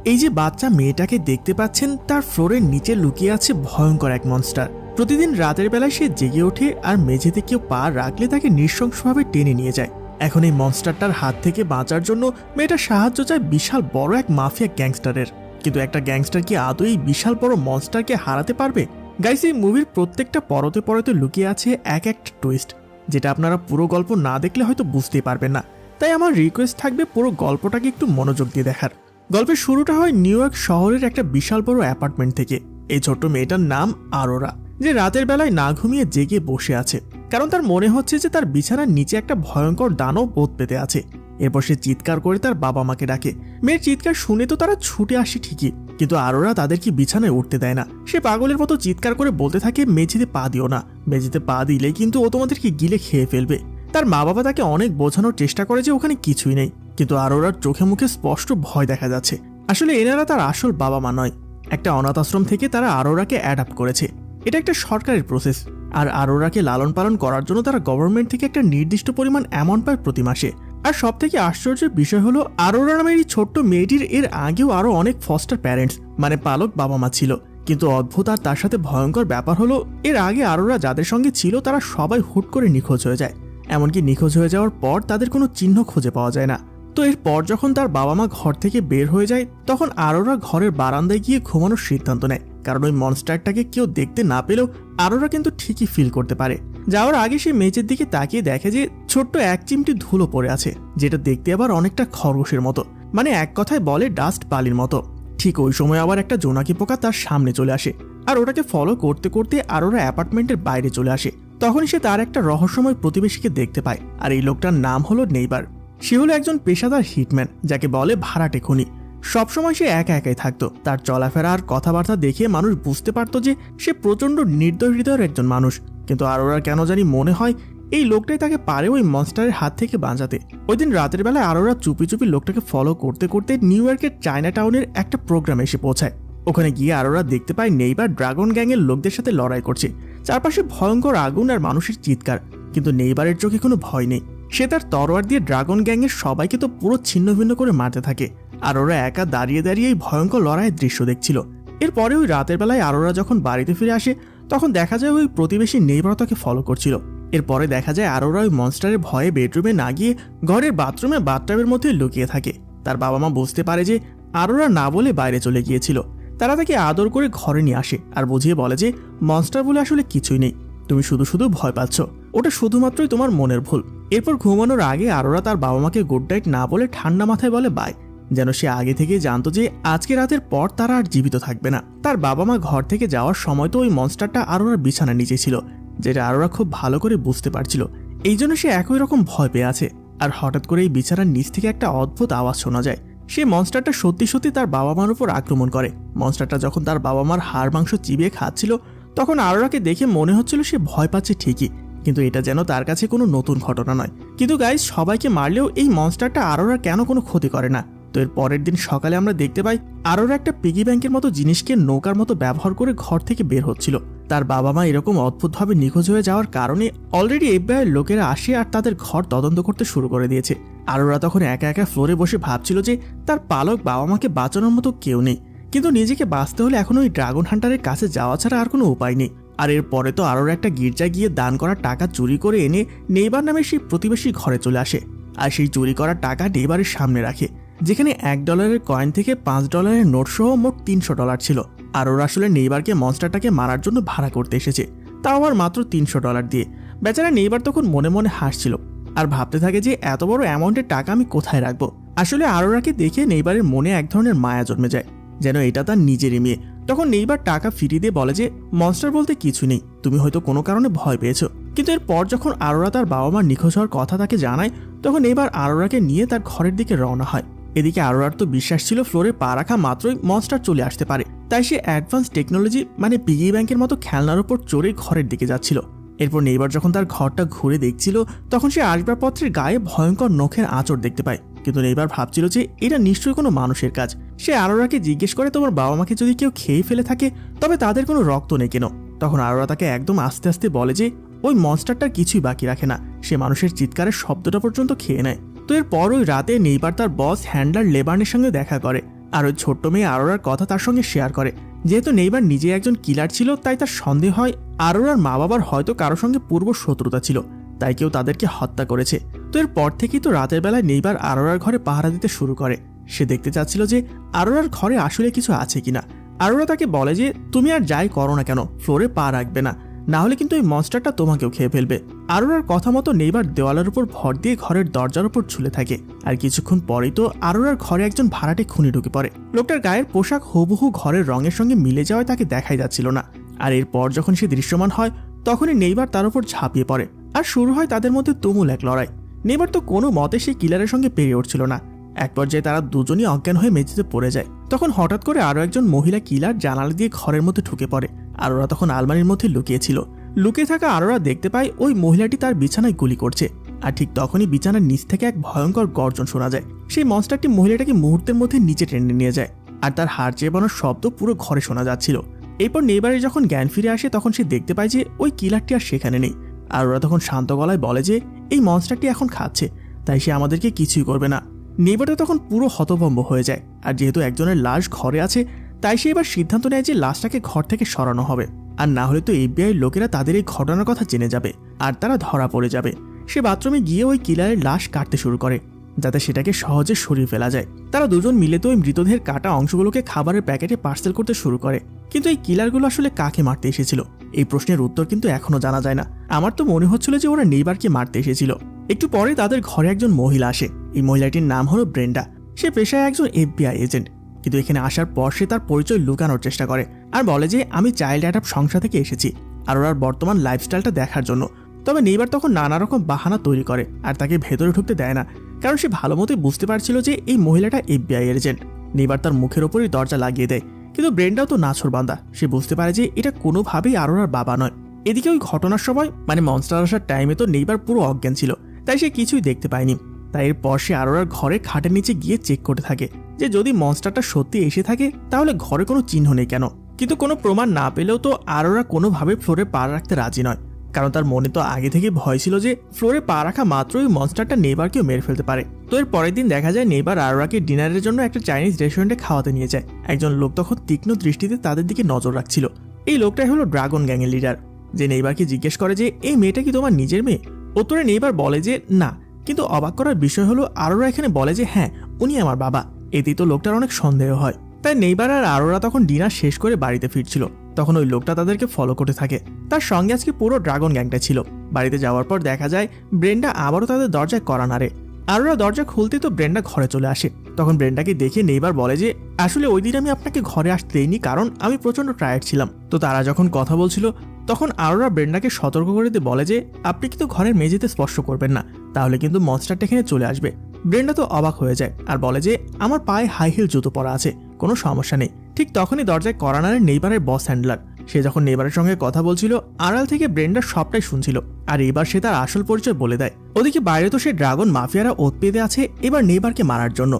এই যে বাচ্চা মেয়েটাকে দেখতে পাচ্ছেন তার ফ্লোরের নিচে লুকিয়ে আছে ভয়ঙ্কর এক মনস্টার। প্রতিদিন রাতের বেলায় সে জেগে ওঠে আর মেঝেতে কেউ পা রাখলে তাকে নৃশংসভাবে টেনে নিয়ে যায়। এখন এই মনস্টারটার হাত থেকে বাঁচার জন্য মেয়েটা সাহায্য চায় বিশাল বড় এক মাফিয়া গ্যাংস্টারের। কিন্তু একটা গ্যাংস্টার কি আদৌ এই বিশাল বড় মনস্টারকে হারাতে পারবে? গাইস, এই মুভির প্রত্যেকটা পরতে পরতে লুকিয়ে আছে এক একটা টুইস্ট, যেটা আপনারা পুরো গল্প না দেখলে হয়তো বুঝতেই পারবেন না। তাই আমার রিকোয়েস্ট থাকবে পুরো গল্পটাকে একটু মনোযোগ দিয়ে দেখার। গল্পের শুরুটা হয় নিউ ইয়র্ক শহরের একটা বিশাল বড় অ্যাপার্টমেন্ট থেকে। এই ছোট্ট মেয়েটার নাম আরোরা, যে রাতের বেলায় না ঘুমিয়ে জেগে বসে আছে, কারণ তার মনে হচ্ছে যে তার বিছানার নিচে একটা ভয়ঙ্কর দানব বোধ পেতে আছে। এরপর সে চিৎকার করে তার বাবা মাকে ডাকে। মেয়ের চিৎকার শুনে তো তারা ছুটে আসে ঠিকই, কিন্তু আরোরা তাদেরকে বিছানায় উঠতে দেয় না। সে পাগলের মতো চিৎকার করে বলতে থাকে, মেঝেতে পা দিও না, মেঝেতে পা দিলে কিন্তু ও তোমাদেরকে গিলে খেয়ে ফেলবে। তার মা বাবা তাকে অনেক বোঝানোর চেষ্টা করে যে ওখানে কিছুই নেই, কিন্তু আরোরার চোখে মুখে স্পষ্ট ভয় দেখা যাচ্ছে। আসলে এনারা তার আসল বাবা মা নয়, একটা অনাথ আশ্রম থেকে তারা আরোরাকে অ্যাডাপ্ট করেছে। এটা একটা সরকারি প্রসেস, আর আরোরাকে লালন পালন করার জন্য তারা গভর্নমেন্ট থেকে একটা নির্দিষ্ট পরিমাণ অ্যামাউন্ট পায় প্রতি মাসে। আর সব থেকে আশ্চর্যের বিষয় হলো, আরোরা নামের এই ছোট্ট মেয়েটির এর আগেও আরো অনেক ফস্টার প্যারেন্টস মানে পালক বাবা মা ছিল। কিন্তু অদ্ভুত আর তার সাথে ভয়ঙ্কর ব্যাপার হলো, এর আগে আরোরা যাদের সঙ্গে ছিল তারা সবাই হুট করে নিখোঁজ হয়ে যায়। এমনকি নিখোঁজ হয়ে যাওয়ার পর তাদের কোনো চিহ্ন খুঁজে পাওয়া যায় না। তো এরপর যখন তার বাবা মা ঘর থেকে বের হয়ে যায়, তখন আরোরা ঘরের বারান্দায় গিয়ে ঘুমানোর সিদ্ধান্ত নেয়, কারণ ওই মনস্টারটাকে কেউ দেখতে না পেলেও আরোরা কিন্তু ঠিকই ফিল করতে পারে। যাওয়ার আগে সে মেঝের দিকে তাকিয়ে দেখে যে ছোট্ট এক চিমটি ধুলো পড়ে আছে, যেটা দেখতে আবার অনেকটা খরগোশের মতো, মানে এক কথায় বলে ডাস্ট বালির মতো। ঠিক ওই সময় আবার একটা জোনাকি পোকা তার সামনে চলে আসে, আর ওটাকে ফলো করতে করতে আরোরা অ্যাপার্টমেন্টের বাইরে চলে আসে। তখন সে তার একটা রহস্যময় প্রতিবেশীকে দেখতে পায়, আর এই লোকটার নাম হলো নেইবার। সে হলো একজন পেশাদার হিটম্যান, যাকে বলে ভাড়াটে খুনি। সবসময় সে একা একাই থাকতো। তার চলাফেরা আর কথাবার্তা দেখে মানুষ বুঝতে পারত যে সে প্রচন্ড নির্দয় হৃদয়ের একজন মানুষ। কিন্তু আরোরার কেন জানি মনে হয় এই লোকটাই তাকে পারে ওই মনস্টারের হাত থেকে বাঁচাতে। ওই দিন রাতের বেলায় আরোরা চুপি চুপি লোকটাকে ফলো করতে করতে নিউ ইয়র্কের চায়না টাউনের একটা প্রোগ্রামে এসে পৌঁছায়। ওখানে গিয়ে আরোরা দেখতে পায় নেইবার ড্রাগন গ্যাংয়ের লোকদের সাথে লড়াই করছে। চারপাশে ভয়ঙ্কর আগুন আর মানুষের চিৎকার, কিন্তু নেইবারের চোখে কোনো ভয় নেই। সে তার তরোয়ার দিয়ে ড্রাগন গ্যাংয়ের সবাইকে তো পুরো ছিন্ন ভিন্ন করে মারতে থাকে, আর ওরা একা দাঁড়িয়ে দাঁড়িয়ে এই ভয়ঙ্কর লড়াইয়ের দৃশ্য দেখছিল। এরপরে ওই রাতের বেলায় আরোরা যখন বাড়িতে ফিরে আসে, তখন দেখা যায় ওই প্রতিবেশী নেইবার তাকে ফলো করছিল। এরপরে দেখা যায় আরোরা ওই মনস্টারের ভয়ে বেডরুমে না গিয়ে ঘরের বাথরুমে বাথটাবের মধ্যে লুকিয়ে থাকে। তার বাবা মা বুঝতে পারে যে আরোরা না বলে বাইরে চলে গিয়েছিল। তারা তাকে আদর করে ঘরে নিয়ে আসে আর বুঝিয়ে বলে যে মনস্টার বলে আসলে কিছুই নেই, তুমি শুধু শুধু ভয় পাচ্ছ, ওটা শুধুমাত্রই তোমার মনের ভুল। এরপর ঘুমানোর আগে আরোরা তার বাবা মাকে গুড নাইট না বলে ঠান্ডা মাথায় বলে বাই, যেন সে আগে থেকেই জানতো যে আজকে রাতের পর তারা আর জীবিত থাকবে না। তার বাবা মা ঘর থেকে যাওয়ার সময় তো ওই মনস্টারটা আরোরার বিছানার নিচে ছিল, যেটা আরোরা খুব ভালো করে বুঝতে পারছিল। এই জন্য সে একই রকম ভয় পেয়ে আছে। আর হঠাৎ করে এই বিছানার নিচ থেকে একটা অদ্ভুত আওয়াজ শোনা যায়। সে মনস্টারটা সত্যি সত্যি তার বাবা মার উপর আক্রমণ করে। মনস্টারটা যখন তার বাবা মার হাড় মাংস চিবিয়ে খাচ্ছিল, তখন আরোরাকে দেখে মনে হচ্ছিল সে ভয় পাচ্ছে ঠিকই, কিন্তু এটা যেন তার কাছে কোনো নতুন ঘটনা নয়। কিন্তু গাইস, সবাইকে মারলেও এই মনস্টারটা আরোরা কেন কোনো ক্ষতি করে না। তো এর পরের দিন সকালে আমরা দেখতে পাই আরোরা একটা পিগি ব্যাংকের মতো জিনিসকে নৌকার মতো ব্যবহার করে ঘর থেকে বের হচ্ছিল। তার বাবা মা এরকম অদ্ভুতভাবে নিখোঁজ হয়ে যাওয়ার কারণে অলরেডি এফবিআইয়ের লোকেরা আসে আর তাদের ঘর তদন্ত করতে শুরু করে দিয়েছে। আরোরা তখন একা একা ফ্লোরে বসে ভাবছিল যে তার পালক বাবা মাকে বাঁচানোর মতো কেউ নেই, কিন্তু নিজেকে বাঁচতে হলে এখন ওই ড্রাগন হান্টারের কাছে যাওয়া ছাড়া আর কোনো উপায় নেই। আর এরপরে তো আরোরা একটা গির্জায় গিয়ে দান করা টাকা চুরি করে এনে নেইবার নামের সেই প্রতিবেশী ঘরে চলে আসে, আর সেই চুরি করা টাকা নেইবারের সামনে রাখে, যেখানে $1 কয়েন থেকে $5 নোট সহ মোট $300 ছিল। আর ওরা আসলে নেইবারকে মনস্টারটাকে মারার জন্য ভাড়া করতে এসেছে, তাও আবার মাত্র $300 দিয়ে। বেচারা নেইবার তখন মনে মনে হাসছিল আর ভাবতে থাকে যে এত বড় অ্যামাউন্টের টাকা আমি কোথায় রাখবো। আসলে আরোরাকে দেখে নেইবারের মনে এক ধরনের মায়া জন্মে যায়, যেন এটা তার নিজেরই মেয়ে। তখন নেইবার টাকা ফিরিয়ে দিয়ে বলে যে মনস্টার বলতে কিছু নেই, তুমি হয়তো কোনো কারণে ভয় পেয়েছো। কিন্তু এরপর যখন আরোরা তার বাবা মার নিখোঁজ হওয়ার কথা তাকে জানায়, তখন নেইবার আরোরাকে নিয়ে তার ঘরের দিকে রওনা হয়। এদিকে আরোরার তো বিশ্বাস ছিল ফ্লোরে পা রাখা মাত্রই মনস্টার চলে আসতে পারে, তাই সে অ্যাডভান্স টেকনোলজি মানে পিগি ব্যাংকের মতো খেলনার উপর চড়ে ঘরের দিকে যাচ্ছিল। এরপর নেইবার যখন তার ঘরটা ঘুরে দেখছিল, তখন সে আসবাবপত্রের গায়ে ভয়ঙ্কর নখের আঁচড় দেখতে পায়। কিন্তু নেইবার ভাবছিল যে এটা নিশ্চয়ই কোনো মানুষের কাজ। সে আরোরাকে জিজ্ঞেস করে, তোমার বাবা মাকে যদি কেউ খেয়ে ফেলে থাকে তবে তাদের কোনো রক্ত নেই কেন? তখন আরোরা তাকে একদম আস্তে আস্তে বলে যে ওই মনস্টারটার কিছুই বাকি রাখে না, সে মানুষের চিৎকারের শব্দটা পর্যন্ত খেয়ে নেয়। তো এরপর ওই রাতে নেইবার তার বস হ্যান্ডলার লেবার্নের সঙ্গে দেখা করে, আর ওই ছোট্ট মেয়ে আরোরার কথা তার সঙ্গে শেয়ার করে। যেহেতু নেইবার নিজে একজন কিলার ছিল, তাই তার সন্দেহ হয় আরোরার মা বাবার হয়তো কারো সঙ্গে পূর্ব শত্রুতা ছিল, তাই কেউ তাদেরকে হত্যা করেছে। তো এরপর থেকেই তো রাতের বেলায় নেইবার আরোরার ঘরে পাহারা দিতে শুরু করে। সে দেখতে চাচ্ছিল যে আরোরার ঘরে আসলে কিছু আছে কিনা। আরোরা তাকে বলে যে তুমি আর যাই করো না কেন, ফ্লোরে পা রাখবে না, না হলে কিন্তু এই মনস্টারটা তোমাকেও খেয়ে ফেলবে। আরোরার কথা মতো নেইবার দেওয়ালের উপর ভর দিয়ে ঘরের দরজার উপর ঝুলে থাকে। আর কিছুক্ষণ পরেই তো আরোরার ঘরে একজন ভাড়াটে খুনি ঢুকে পড়ে। লোকটার গায়ের পোশাক হুবহু ঘরের রঙের সঙ্গে মিলে যাওয়ায় তাকে দেখাই যাচ্ছিল না। আর এরপর যখন সে দৃশ্যমান হয়, তখনই নেইবার তার উপর ঝাঁপিয়ে পড়ে আর শুরু হয় তাদের মধ্যে তুমুল এক লড়াই। নেইবার তো কোনো মতে সেই কিলারের সঙ্গে পেরিয়ে উঠছিল না। এক পর্যায়ে তারা দুজনই অজ্ঞান হয়ে মেঝেতে পড়ে যায়। তখন হঠাৎ করে আরো একজন মহিলা কিলার জানালা দিয়ে ঘরের মধ্যে ঢুকে পড়ে। আরোরা তখন আলমারির মধ্যে লুকিয়েছিল। লুকিয়ে থাকা আরোরা দেখতে পায় ওই মহিলাটি তার বিছানায় গুলি করছে। আর ঠিক তখনই বিছানার নিচ থেকে এক ভয়ঙ্কর গর্জন শোনা যায়। সেই মনস্টারটি মহিলাটাকে মুহূর্তের মধ্যে নিচে টেনে নিয়ে যায়। আর তার হাড় চেবানোর শব্দ পুরো ঘরে শোনা যাচ্ছিল। এরপর নেইবারে যখন জ্ঞান ফিরে আসে, তখন সে দেখতে পায় যে ওই কিলারটি আর সেখানে নেই। আরোরা তখন শান্ত গলায় বলে যে এই মনস্টারটি এখন খাচ্ছে, তাই সে আমাদেরকে কিছুই করবে না। নেইবারটা তখন পুরো হতভম্ব হয়ে যায়। আর যেহেতু একজনের লাশ ঘরে আছে, তাই সে এবার সিদ্ধান্ত নেয় যে লাশটাকে ঘর থেকে সরানো হবে, আর না হলে তো FBI লোকেরা তাদের এই ঘটনার কথা জেনে যাবে আর তারা ধরা পড়ে যাবে। সে বাথরুমে গিয়ে ওই কিলারের লাশ কাটতে শুরু করে, যাতে সেটাকে সহজে সরিয়ে ফেলা যায়। তারা দুজন মিলে তো ওই মৃতদেহের কাটা অংশগুলোকে খাবারের প্যাকেটে পার্সেল করতে শুরু করে। কিন্তু এই কিলারগুলো আসলে কাকে মারতে এসেছিল, এই প্রশ্নের উত্তর কিন্তু এখনো জানা যায় না। আমার তো মনে হচ্ছিল যে ওরা নেইবারকে মারতে এসেছিল। একটু পরে তাদের ঘরে একজন মহিলা আসে। এই মহিলাটির নাম হলো ব্রেন্ডা। সে পেশায় একজন FBI এজেন্ট, কিন্তু এখানে আসার পর সে তার পরিচয় লুকানোর চেষ্টা করে আর বলে যে আমি চাইল্ড অ্যাডাপ্ট সংস্থা থেকে এসেছি আর ওর বর্তমান লাইফস্টাইলটা দেখার জন্য। তবে নেইবার তখন নানা রকম বাহানা তৈরি করে আর তাকে ভেতরে ঢুকতে দেয় না, কারণ সে ভালো মতোই বুঝতে পারছিল যে এই মহিলাটা FBI এজেন্ট। নেইবার তার মুখের ওপরই দরজা লাগিয়ে দেয়, কিন্তু ব্রেন্ডাও তো নাছোড়বান্দা। সে বুঝতে পারে যে এটা কোনোভাবেই আরোরার বাবা নয়। এদিকে ওই ঘটনার সময় মানে মনস্টার আসার টাইমে তো নেইবার পুরো অজ্ঞান ছিল, তাই সে কিছুই দেখতে পায়নি। তাই এরপর সে আরোরার ঘরে খাটের নিচে গিয়ে চেক করতে থাকে যে যদি মনস্টারটা সত্যি এসে থাকে তাহলে ঘরে কোনো চিহ্ন নেই কেন। কিন্তু কোনো প্রমাণ না পেলেও তো আরোরা কোনোভাবে ফ্লোরে পা রাখতে রাজি নয়, কারণ তার মনে তো আগে থেকে ভয় ছিল যে ফ্লোরে পা রাখা মাত্রই মনস্টারটা নেইবারকেও মেরে ফেলতে পারে। তো এর পরের দিন দেখা যায় নেইবার আরোরাকে ডিনারের জন্য একটা চাইনিজ রেস্টুরেন্টে খাওয়াতে নিয়ে যায়। একজন লোক তখন তীক্ষ্ণ দৃষ্টিতে তাদের দিকে নজর রাখছিল। এই লোকটাই হলো ড্রাগন গ্যাংয়ের লিডার, যে নেইবারকে জিজ্ঞেস করে যে এই মেয়েটা কি তোমার নিজের মেয়ে। উত্তরে নেইবার বলে যে না, কিন্তু অবাক করার বিষয় হলো আরোরা এখানে বলে যে হ্যাঁ উনি আমার বাবা। এতেই তো লোকটার অনেক সন্দেহ হয়। তাই নেইবার আর আরোরা তখন ডিনার শেষ করে বাড়িতে ফিরছিল, তখন ওই লোকটা তাদেরকে ফলো করতে থাকে। তার সঙ্গে আজকে পুরো ড্রাগন গ্যাংটা ছিল। বাড়িতে যাওয়ার পর দেখা যায় ব্রেন্ডা আবারও তাদের দরজায় কড়া নাড়ে। আরোরা দরজা খুলতে তো ব্রেন্ডা ঘরে চলে আসে। তখন ব্রেন্ডাকে দেখে নেইবার বলে যে আসলে ওই দিন আমি আপনাকে ঘরে আসতে দেইনি, কারণ আমি প্রচন্ড টায়ার্ড ছিলাম। তো তারা যখন কথা বলছিল তখন আরোরা ব্রেন্ডাকে সতর্ক করে দিয়ে বলে যে আপনি কিন্তু ঘরের মেঝেতে স্পর্শ করবেন না, তাহলে কিন্তু মনস্টারটা এখানে চলে আসবে। ব্রেন্ডা তো অবাক হয়ে যায় আর বলে যে আমার পায়ে হাই হিল জুতো পরা আছে, কোনো সমস্যা নেই। ঠিক তখনই দরজায় কড়া নাড়ে নেইবারের বস হ্যান্ডলার। সে যখন নেইবারের সঙ্গে কথা বলছিল, আড়াল থেকে ব্রেন্ডা সবটাই শুনছিল আর এবার সে তার আসল পরিচয় বলে দেয়। ওদিকে বাইরে তো সে ড্রাগন মাফিয়ারা ওত পেতে আছে এবার নেইবারকে মারার জন্য।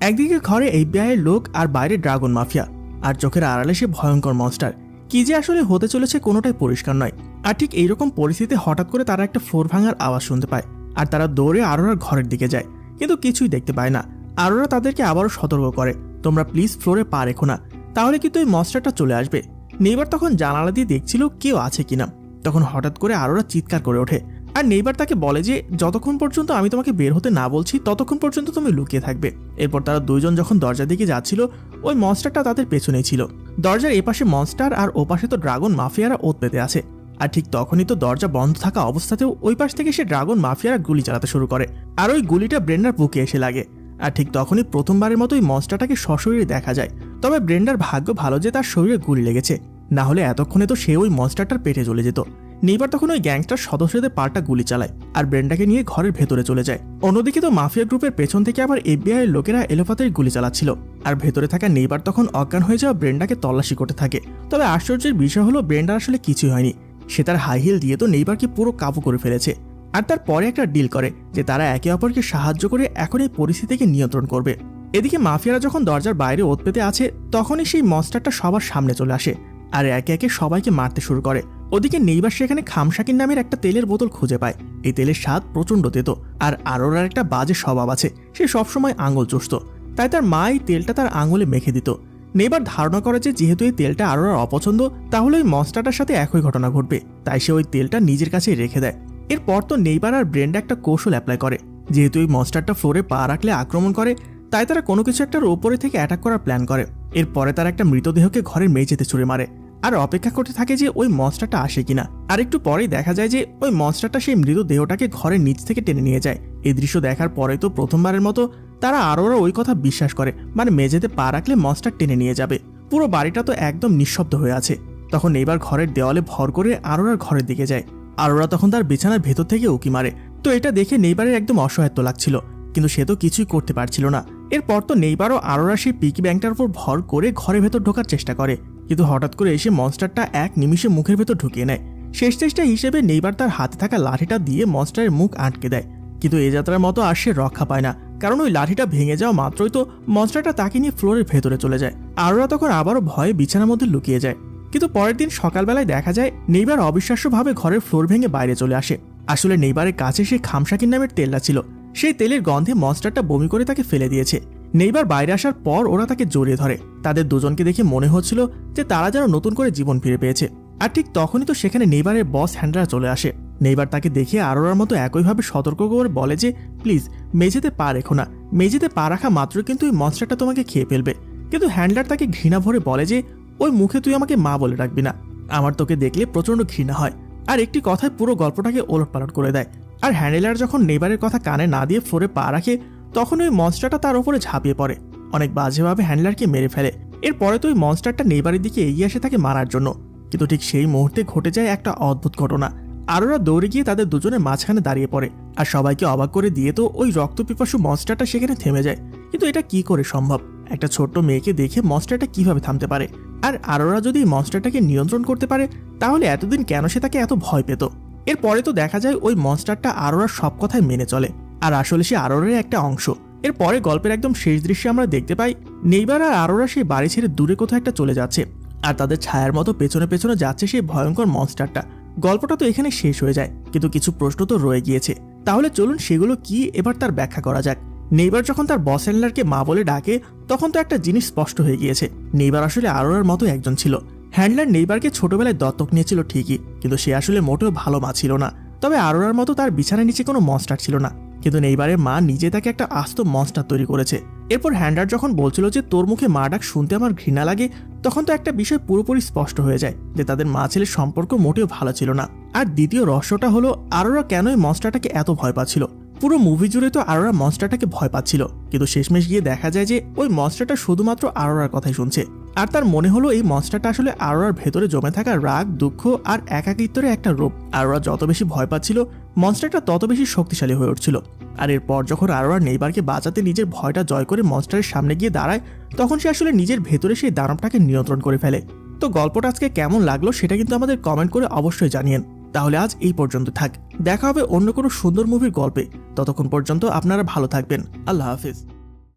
একদিকে ঘরে FBI এর লোক আর বাইরে ড্রাগন মাফিয়া, আর চোখের আড়ালে সে ভয়ঙ্কর মনস্টার। কি যে আসলে হতে চলেছে কোনোটাই পরিষ্কার নয়। আর ঠিক এইরকম পরিস্থিতিতে হঠাৎ করে তারা একটা ফ্লোর ভাঙার আওয়াজ শুনতে পায় আর তারা দৌড়ে আরোরার ঘরের দিকে যায়, কিন্তু কিছুই দেখতে পায় না। আরোরা তাদেরকে আবারও সতর্ক করে তোমরা প্লিজ ফ্লোরে পা রেখো না, তাহলে কিন্তু এই মনস্টারটা চলে আসবে। নেইবার তখন জানালা দিয়ে দেখছিল কেউ আছে কিনা। তখন হঠাৎ করে আরোরা চিৎকার করে ওঠে আর নেইবার তাকে বলে যে যতক্ষণ পর্যন্ত আমি তোমাকে বের হতে না বলছি ততক্ষণ পর্যন্ত তুমি লুকিয়ে থাকবে। এরপর তারা দুইজন যখন দরজার দিকে যাচ্ছিল, ওই মনস্টারটা তাদের পেছনেই ছিল। দরজার এপাশে মনস্টার আর ওপাশে তো ড্রাগন মাফিয়ারা ওত পেতে আছে। আর ঠিক তখনই তো দরজা বন্ধ থাকা অবস্থাতেও ওই পাশ থেকে সে ড্রাগন মাফিয়ারা গুলি চালাতে শুরু করে আর ওই গুলিটা ব্রেন্ডার বুকে এসে লাগে। আর ঠিক তখনই প্রথমবারের মতো ওই মনস্টারটাকে সশরীরে দেখা যায়। তবে ব্রেন্ডার ভাগ্য ভালো যে তার শরীরে গুলি লেগেছে, না হলে এতক্ষণে তো সে ওই মনস্টারটার পেটে চলে যেত। নেইবার তখন ওই গ্যাংস্টার সদস্যদের পাল্টা গুলি চালায় আর ব্রেন্ডাকে নিয়ে ঘরের ভেতরে চলে যায়। অন্যদিকে তো মাফিয়া গ্রুপের পেছন থেকে আবার FBI এর লোকেরা এলোপাতাড়ি গুলি চালাচ্ছিল আর ভেতরে থাকা নেইবার তখন অজ্ঞান হয়ে যাওয়া ব্রেন্ডাকে তল্লাশি করতে থাকে। তবে আশ্চর্যের বিষয় হলো ব্রেন্ডার আসলে কিছুই হয়নি। সে তার হাই হিল দিয়ে তো নেইবারকে পুরো কাবু করে ফেলেছে আর তারপরে একটা ডিল করে যে তারা একে অপরকে সাহায্য করে এখন এই পরিস্থিতিকে নিয়ন্ত্রণ করবে। এদিকে মাফিয়ারা যখন দরজার বাইরে ওত পেতে আছে, তখনই সেই মনস্টারটা সবার সামনে চলে আসে আর একে একে সবাইকে মারতে শুরু করে। ওদিকে নেইবার সেখানে খামশাকির নামের একটা তেলের বোতল খুঁজে পায়। এই তেলের স্বাদ প্রচন্ড তেতো আর আরোরার একটা বাজে স্বভাব আছে, সে সবসময় আঙুল চুষত। তাই তার মা এই তেলটা তার আঙুলে মেখে দিত। নেইবার ধারণা করে যে যেহেতু এই তেলটা আরোরার অপছন্দ, তাহলে ওই মনস্টারটার সাথে একই ঘটনা ঘটবে, তাই সে ওই তেলটা নিজের কাছেই রেখে দেয়। এরপর তো নেইবার আর ব্রেন্ডা একটা কৌশল অ্যাপ্লাই করে। যেহেতু এই মনস্টারটা ফ্লোরে পা রাখলে আক্রমণ করে, তাই তারা কোনো কিছু একটার ওপরে থেকে অ্যাটাক করার প্ল্যান করে। এরপরে তারা একটা মৃতদেহকে ঘরের মেঝেতে ছুঁড়ে মারে আর অপেক্ষা করতে থাকে যে ওই মনস্টারটা আসে কিনা। আর একটু পরেই দেখা যায় যে ওই মনস্টারটা সেই মৃতদেহটাকে ঘরের নিচ থেকে টেনে নিয়ে যায়। এই দৃশ্য দেখার পরে তো প্রথমবারের মতো তারা আরোরা ওই কথা বিশ্বাস করে, মানে মেঝেতে পা রাখলে মনস্টার টেনে নিয়ে যাবে। পুরো বাড়িটা তো একদম নিঃশব্দ হয়ে আছে। তখন এইবার ঘরের দেওয়ালে ভর করে আরোরার ঘরের দিকে যায়। আরোরা তখন তার বিছানার ভেতর থেকে উকি মারে। তো এটা দেখে নেইবারের একদম অসহায়ত্ব লাগছিল, কিন্তু সে তো কিছুই করতে পারছিল না। এরপর তো নেইবারও আরোরা সেই পিকি ব্যাংকটার উপর ভর করে ঘরের ভেতর ঢোকার চেষ্টা করে, কিন্তু হঠাৎ করে এসে মনস্টারটা এক নিমিষে মুখের ভেতর ঢুকিয়ে নেয়। শেষ চেষ্টা হিসেবে নেইবার তার হাতে থাকা লাঠিটা দিয়ে মনস্টারের মুখ আটকে দেয়, কিন্তু এ যাত্রার মতো আর সে রক্ষা পায় না, কারণ ওই লাঠিটা ভেঙে যাওয়া মাত্রই তো মনস্টারটা তাকে নিয়ে ফ্লোরের ভেতরে চলে যায়। আরোরা তখন আবারও ভয়ে বিছানার মধ্যে লুকিয়ে যায়। কিন্তু পরের দিন সকালবেলায় দেখা যায় নেইবার অবিশ্বাস্যভাবে ঘরের ফ্লোর ভেঙে বাইরে চলে আসে। আসলে নেইবারের কাছে সেই খামসাকির নামের তেলটা ছিল। সেই তেলের গন্ধে মনস্টারটা বমি করে তাকে ফেলে দিয়েছে। নেইবার বাইরে আসার পর ওরা তাকে জড়িয়ে ধরে। তাদের দুজনকে দেখে মনে হচ্ছিল যে তারা যেন নতুন করে জীবন ফিরে পেয়েছে। আর ঠিক তখনই তো সেখানে নেইবারের বস হ্যান্ডলার চলে আসে। নেইবার তাকে দেখে আরোরার মতো একইভাবে সতর্ক করে বলে যে প্লিজ মেঝেতে পা রেখো না, মেঝেতে পা রাখা মাত্র কিন্তু ওই মনস্টারটা তোমাকে খেয়ে ফেলবে। কিন্তু হ্যান্ডলার তাকে ঘৃণা ভরে বলে যে ওই মুখে তুই আমাকে মা বলে রাখবি না, আমার তোকে দেখলে প্রচন্ড ঘৃণা হয়। আর একটি কথায় পুরো গল্পটাকে ওলটপালট করে দেয়। আর হ্যান্ডলার যখন নেইবারের কথা কানে না দিয়ে ফ্লোরে পা রাখে, তখন ওই মনস্টারটা তার উপরে ঝাঁপিয়ে পড়ে, অনেক বাজেভাবে হ্যান্ডলারকে মেরে ফেলে। এরপরে তো ওই মনস্টারটা নেইবারের দিকে এগিয়ে আসে তাকে মারার জন্য, কিন্তু ঠিক সেই মুহূর্তে ঘটে যায় একটা অদ্ভুত ঘটনা। আরোরা দৌড়ে গিয়ে তাদের দুজনের মাঝখানে দাঁড়িয়ে পড়ে, আর সবাইকে অবাক করে দিয়ে তো ওই রক্তপিপাসু মনস্টারটা সেখানে থেমে যায়। কিন্তু এটা কি করে সম্ভব? একটা ছোট্ট মেয়েকে দেখে মনস্টারটা কিভাবে থামতে পারে? আর আরোরা যদি মনস্টারটাকে নিয়ন্ত্রণ করতে পারে, তাহলে এতদিন কেন সে তাকে এত ভয় পেত? এরপরে তো দেখা যায় ওই মনস্টারটা আরোরার সব কথাই মেনে চলে, আর আসলে সে আরোরার একটা অংশ। এরপরে গল্পের একদম শেষ দৃশ্যে আমরা দেখতে পাই নেইবার আর আরোরা সেই বাড়ি ছেড়ে দূরে কোথাও একটা চলে যাচ্ছে, আর তাদের ছায়ার মতো পেছনে পেছনে যাচ্ছে সেই ভয়ঙ্কর মনস্টারটা। গল্পটা তো এখানে শেষ হয়ে যায়, কিন্তু কিছু প্রশ্ন তো রয়ে গিয়েছে। তাহলে চলুন সেগুলো কি এবার তার ব্যাখ্যা করা যাক। নেইবার যখন তার বস হ্যান্ডলারকে মা বলে ডাকে, তখন তো একটা জিনিস স্পষ্ট হয়ে গিয়েছে, নেইবার আসলে আরোরার মতো একজন ছিল। হ্যান্ডলার নেইবারকে ছোটবেলায় দত্তক নিয়েছিল ঠিকই, কিন্তু সে আসলে মোটেও ভালো মা ছিল না। তবে আরোরার মতো তার বিছানার নিচে কোনো মনস্টার ছিল না, কিন্তু নেইবারের মা নিজে তাকে একটা আস্ত মনস্টার তৈরি করেছে। এরপর হ্যান্ডলার যখন বলছিল যে তোর মুখে মা ডাক শুনতে আমার ঘৃণা লাগে, তখন তো একটা বিষয় পুরোপুরি স্পষ্ট হয়ে যায় যে তাদের মা ছেলের সম্পর্ক মোটেও ভালো ছিল না। আর দ্বিতীয় রহস্যটা হলো আরোরা কেন এই মনস্টারটাকে এত ভয় পাচ্ছিল। পুরো মুভি জুড়ে তো আরোরা মনস্টারটাকে ভয় পাচ্ছিল, কিন্তু শেষমেশ গিয়ে দেখা যায় যে ওই মনস্টারটা শুধুমাত্র আরোরার কথাই শুনছে। আর তার মনে হলো এই মনস্টারটা আসলে আরোরার ভেতরে জমে থাকা রাগ, দুঃখ আর একাকিত্বের একটা রূপ। আরোরা যত বেশি ভয় পাচ্ছিল, মনস্টারটা তত বেশি শক্তিশালী হয়ে উঠছিল। আর এরপর যখন আরোরা নেইবারকে বাঁচাতে নিজের ভয়টা জয় করে মনস্টারের সামনে গিয়ে দাঁড়ায়, তখন সে আসলে নিজের ভেতরে সেই দানবটাকে নিয়ন্ত্রণ করে ফেলে। তো গল্পটা আজকে কেমন লাগলো সেটা কিন্তু আমাদের কমেন্ট করে অবশ্যই জানিয়েন। তাহলে আজ এই পর্যন্ত থাক, দেখা হবে অন্য কোনো সুন্দর মুভির গল্পে। ততক্ষণ পর্যন্ত আপনারা ভালো থাকবেন। আল্লাহ হাফিজ।